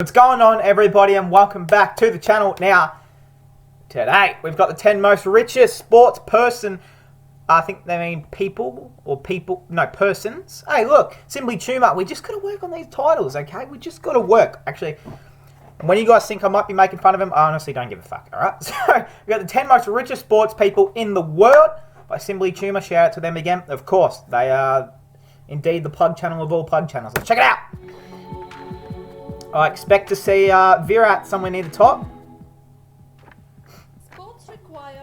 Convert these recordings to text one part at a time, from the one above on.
What's going on, everybody, and welcome back to the channel. Now, today we've got the 10 most richest sports person. I think they mean people or persons. Hey, look, Simply Tumor. We just got to work on these titles, okay? We just got to work. Actually, when you guys think I might be making fun of him, I honestly don't give a fuck. All right. So we got the 10 most richest sports people in the world by Simply Tumor. Shout out to them again. Of course, they are indeed the plug channel of all plug channels. Let's check it out. I expect to see Virat somewhere near the top.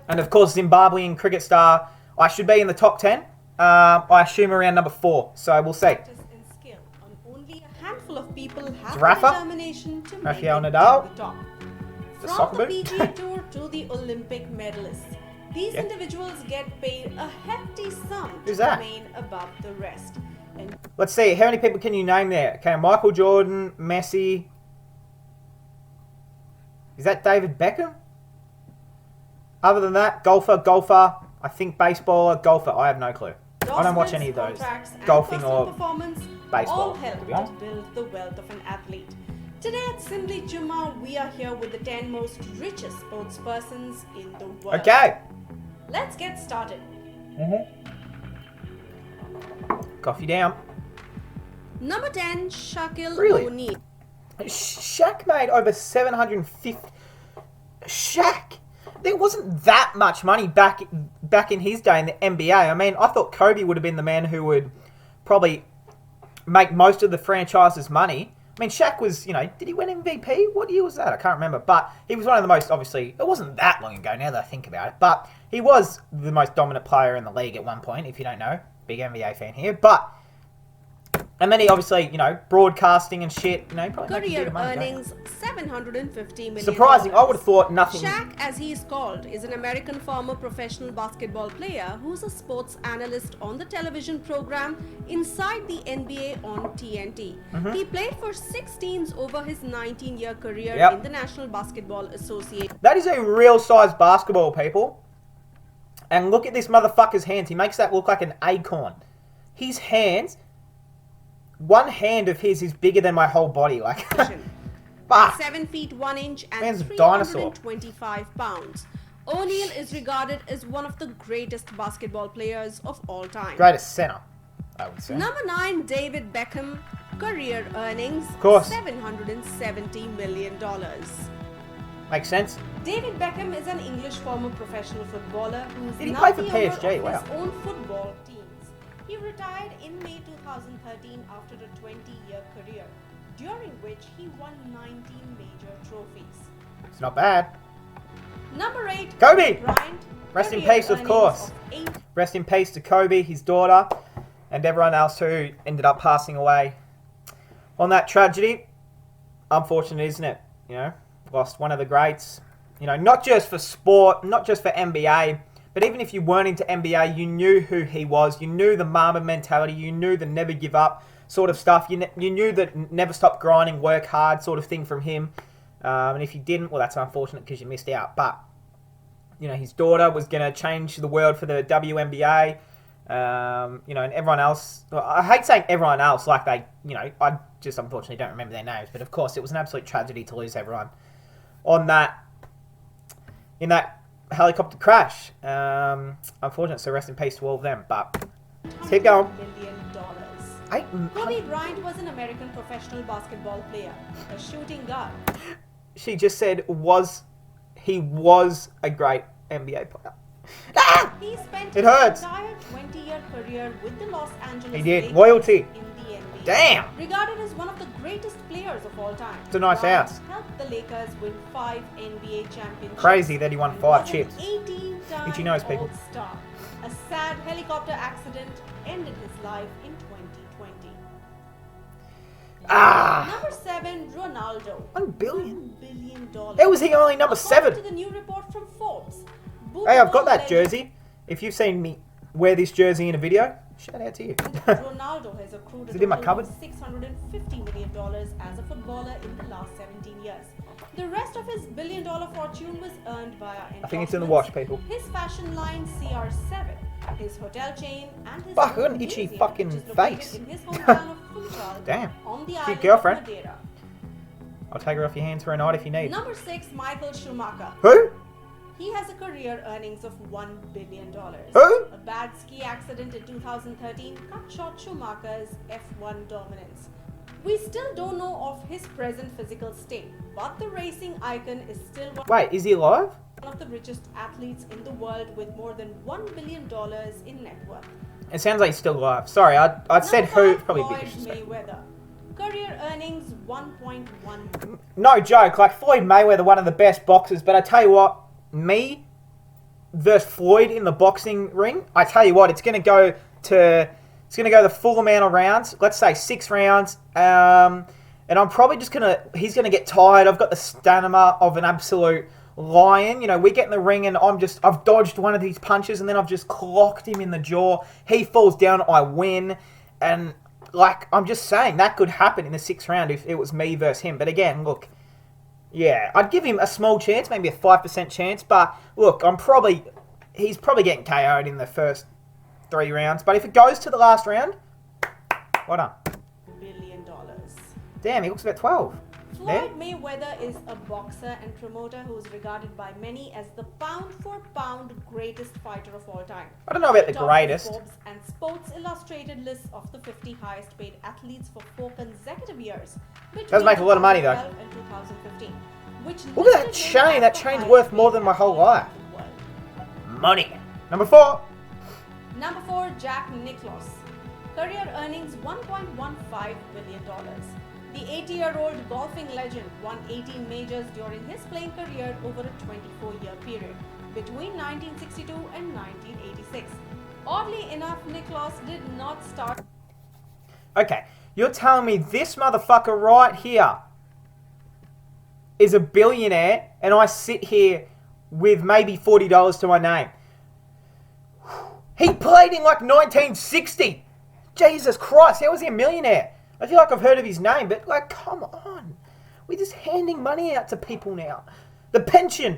And of course, Zimbabwean cricket star. I should be in the top 10. I assume around number 4. So we'll see. Only a handful of people have Rafa? the determination to make it Rafael to Nadal? the top. The From soccer the boot? PGA Tour to the Olympic medalists, these individuals get paid a hefty sum Who's to that? remain above the rest. And Let's see. How many people can you name there? Okay, Michael Jordan, Messi. Is that David Beckham? Other than that, golfer. I think baseballer, golfer. I have no clue. I don't watch any of those. Golfing or baseball, all help to be honest. to build the wealth of an athlete. Today at Simply Tumor, we are here with the 10 most richest sports persons in the world. Okay. Let's get started. Coffee down. Number 10, Shaquille Really? O'Neal. Shaq made over 750. Shaq. There wasn't that much money back in his day in the NBA. I mean, I thought Kobe would have been the man who would probably make most of the franchise's money. I mean, Shaq was, did he win MVP? What year was that? I can't remember. But he was one of the most, obviously, it wasn't that long ago now that I think about it. But he was the most dominant player in the league at one point, if you don't know. Big NBA fan here. And then he obviously, broadcasting and shit, probably Career earnings $750 million. Surprising. I would have thought nothing. Shaq, as he is called, is an American former professional basketball player who's a sports analyst on the television program Inside the NBA on TNT. He played for 6 teams over his 19-year career in the National Basketball Association. That is a real size basketball, people. And look at this motherfucker's hands. He makes that look like an acorn. His hands, one hand of his is bigger than my whole body. Like, fuck. 7 feet 1 inch and Man's a dinosaur. 325 pounds. O'Neal is regarded as one of the greatest basketball players of all time. Greatest center, I would say. Number 9, David Beckham. Career earnings Of course. $770 million. Makes sense. David Beckham is an English former professional footballer who's Did he now play for the owner PSG? of Wow. his own football teams. He retired in May 2013 after a 20-year career, during which he won 19 major trophies. It's not bad. Number 8, Kobe! Bryant. Rest in Career peace, of earnings course. of Rest in peace to Kobe, his daughter, and everyone else who ended up passing away on that tragedy. Unfortunate, isn't it? Lost one of the greats. Not just for sport, not just for NBA, but even if you weren't into NBA, you knew who he was. You knew the Mamba mentality. You knew the never give up sort of stuff. You knew that never stop grinding, work hard sort of thing from him. And if you didn't, well, that's unfortunate because you missed out. But, his daughter was going to change the world for the WNBA. And everyone else. Well, I hate saying everyone else like they, I just unfortunately don't remember their names. But of course, it was an absolute tragedy to lose everyone in that helicopter crash. Unfortunate, so rest in peace to all of them. But let's keep going. $1 million. Kobe Bryant was an American professional basketball player, a shooting guard. She just said he was a great NBA player. Ah! He spent It his hurts. entire 20-year career with the Los Angeles He did. Lakers Loyalty. in the NBA. Damn. Regarded as one of the greatest players of all time. It's a nice Bryant house. helped the Lakers win 5 NBA championships. Crazy that he won 5 chips. 18-time Itchy nose, people. All-Star. A sad helicopter accident ended his life in 2020. Number 7, Ronaldo. $1 billion. $1 billion. How was he only number 7? According to the new report from Forbes. Hey, I've got that legend jersey. If you've seen me wear this jersey in a video, shout out to you. Ronaldo has accrued Is it in my cupboard? $650 million as a footballer in the last 17 years. The rest of his billion-dollar fortune was earned via I think it's in the wash, people. his fashion line CR7, his hotel chain, and his Fuck, I got an own itchy museum, fucking which is located face. in his hometown of Funchal Damn. on the Cute island girlfriend. of Madeira. I'll take her off your hands for a night if you need. Number 6, Michael Schumacher. Who? He has a career earnings of $1 billion. Who? A bad ski accident in 2013 cut short Schumacher's F1 dominance. We still don't know of his present physical state, but the racing icon is still Wait, is he alive? one of the richest athletes in the world with more than $1 billion in net worth. It sounds like he's still alive. Sorry, I said Number who. 5, Probably a Floyd bit disrespectful. Mayweather. Career earnings 1.1. No joke. Like Floyd Mayweather, one of the best boxers. But I tell you what, me versus Floyd in the boxing ring. I tell you what, it's gonna go the full amount of rounds. Let's say 6 rounds. And I'm probably just he's gonna get tired. I've got the stamina of an absolute lion. You know, we get in the ring and I've dodged one of these punches and then I've just clocked him in the jaw. He falls down, I win. And like, I'm just saying that could happen in the 6th round if it was me versus him. But again, look, yeah, I'd give him a small chance, maybe a 5% chance. But look, he's probably getting KO'd in the first 3 rounds. But if it goes to the last round, well done. $1 billion. Damn, he looks about 12. Floyd Mayweather is a boxer and promoter who is regarded by many as the pound-for-pound greatest fighter of all time. I don't know about the Top of greatest. Forbes and Sports Illustrated list of the 50 highest paid athletes for 4 consecutive years. Does make a lot of money, though. 2012 and 2015, which Look at that listed him chain. as That the chain's highest worth paid more than my whole athlete life. in the world. Money. Number 4. Number 4, Jack Nicklaus. Career earnings $1.15 billion. The 80-year-old golfing legend won 18 majors during his playing career over a 24-year period between 1962 and 1986. Oddly enough, Nicklaus did not start. Okay, you're telling me this motherfucker right here is a billionaire and I sit here with maybe $40 to my name. He played in like 1960. Jesus Christ, how was he a millionaire? I feel like I've heard of his name, but like, come on. We're just handing money out to people now. The pension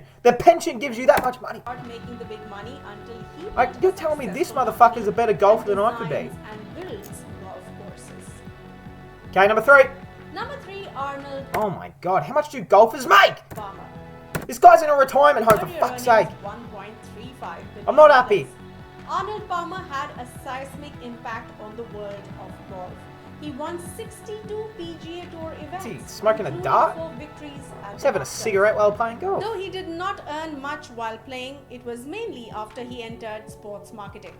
gives you that much money. Making the big money until he Like, you're telling me this motherfucker's a better golfer than I could be. and builds golf courses. Okay, number 3. Number 3, Arnold Oh my God, how much do golfers make? Palmer. This guy's in a retirement home, for Career fuck's sake. earnings $1.35 billion. I'm not happy. Arnold Palmer had a seismic impact on the world of golf. He won 62 PGA Tour events. Is he smoking a including dart? 4 victories at He's the having a Masters. cigarette while playing golf. Though he did not earn much while playing, it was mainly after he entered sports marketing.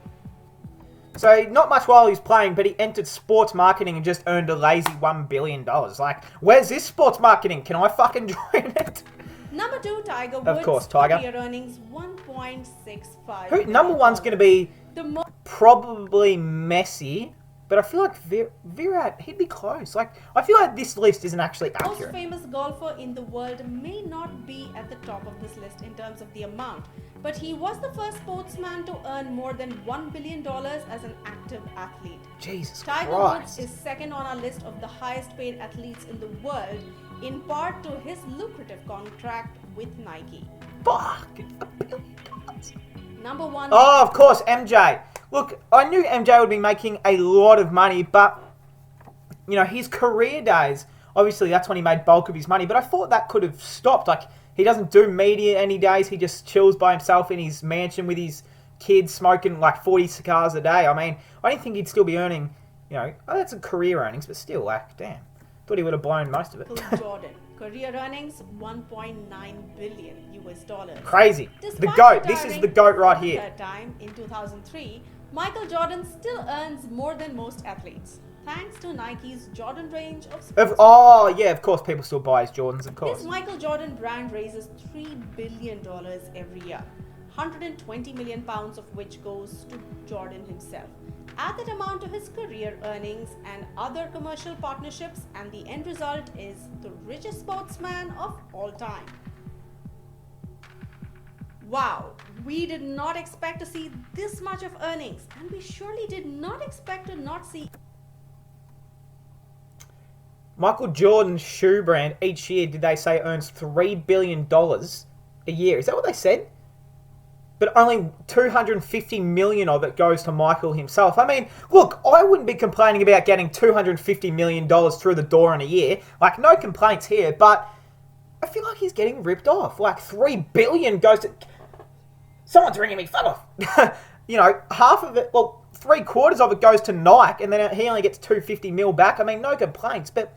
So, not much while he was playing, but he entered sports marketing and just earned a lazy $1 billion. Like, where's this sports marketing? Can I fucking join it? Number 2, Tiger Woods. Of course, Tiger. Career earnings $1.65 Who, number 1's going to be the most probably Messi, but I feel like Virat, he'd be close. Like, I feel like this list isn't actually accurate. famous golfer in the world may not be at the top of this list in terms of the amount, but he was the first sportsman to earn more than $1 billion as an active athlete. Jesus Tiger Christ. Woods is second on our list of the highest paid athletes in the world, in part to his lucrative contract with Nike. Fuck, $1 billion. Number 1, Oh, of course, MJ. Look, I knew MJ would be making a lot of money, but, you know, his career days, obviously that's when he made bulk of his money, but I thought that could have stopped. Like, he doesn't do media any days. He just chills by himself in his mansion with his kids smoking like 40 cigars a day. I mean, I didn't think he'd still be earning, you know, oh, that's a career earnings, but still, like, damn. Thought he would have blown most of it. Michael Jordan. Career earnings $1.9 billion US. Crazy. The Despite GOAT. This is retiring the GOAT right for the here. third time in 2003, Michael Jordan still earns more than most athletes, thanks to Nike's Jordan range of sports. Oh, yeah, of course people still buy his Jordans, of course. His Michael Jordan brand raises $3 billion every year, 120 million pounds of which goes to Jordan himself. Add that amount to his career earnings and other commercial partnerships, and the end result is the richest sportsman of all time. Wow, we did not expect to see this much of earnings, and we surely did not expect to not see. Michael Jordan's shoe brand each year, did they say, earns $3 billion a year? Is that what they said? But only $250 million of it goes to Michael himself. I mean, look, I wouldn't be complaining about getting $250 million through the door in a year. Like, no complaints here. But I feel like he's getting ripped off. Like, $3 billion goes to... Someone's ringing me, fuck off. You know, half of it, well, 3/4 of it goes to Nike, and then he only gets $250 million back. I mean, no complaints, but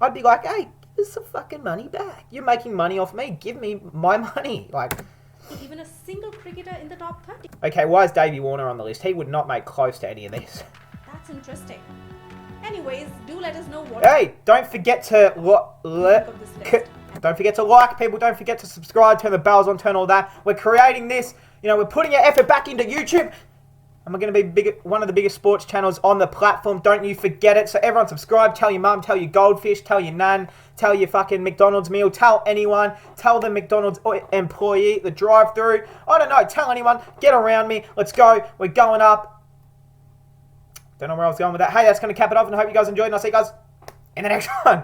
I'd be like, hey, give us some fucking money back. You're making money off me. Give me my money. Like, Even a single cricketer in the top 30. okay, why is Davey Warner on the list? He would not make close to any of these. That's interesting. Anyways, do let us know what Hey, don't forget to of this list. don't forget to like, people. Don't forget to subscribe, turn the bells on, turn all that. We're creating this. You know, we're putting our effort back into YouTube. And we're going to be one of the biggest sports channels on the platform. Don't you forget it. So everyone subscribe. Tell your mum. Tell your goldfish. Tell your nan. Tell your fucking McDonald's meal. Tell anyone. Tell the McDonald's employee. The drive-through. I don't know. Tell anyone. Get around me. Let's go. We're going up. Don't know where I was going with that. Hey, that's going to cap it off. And I hope you guys enjoyed. And I'll see you guys in the next one.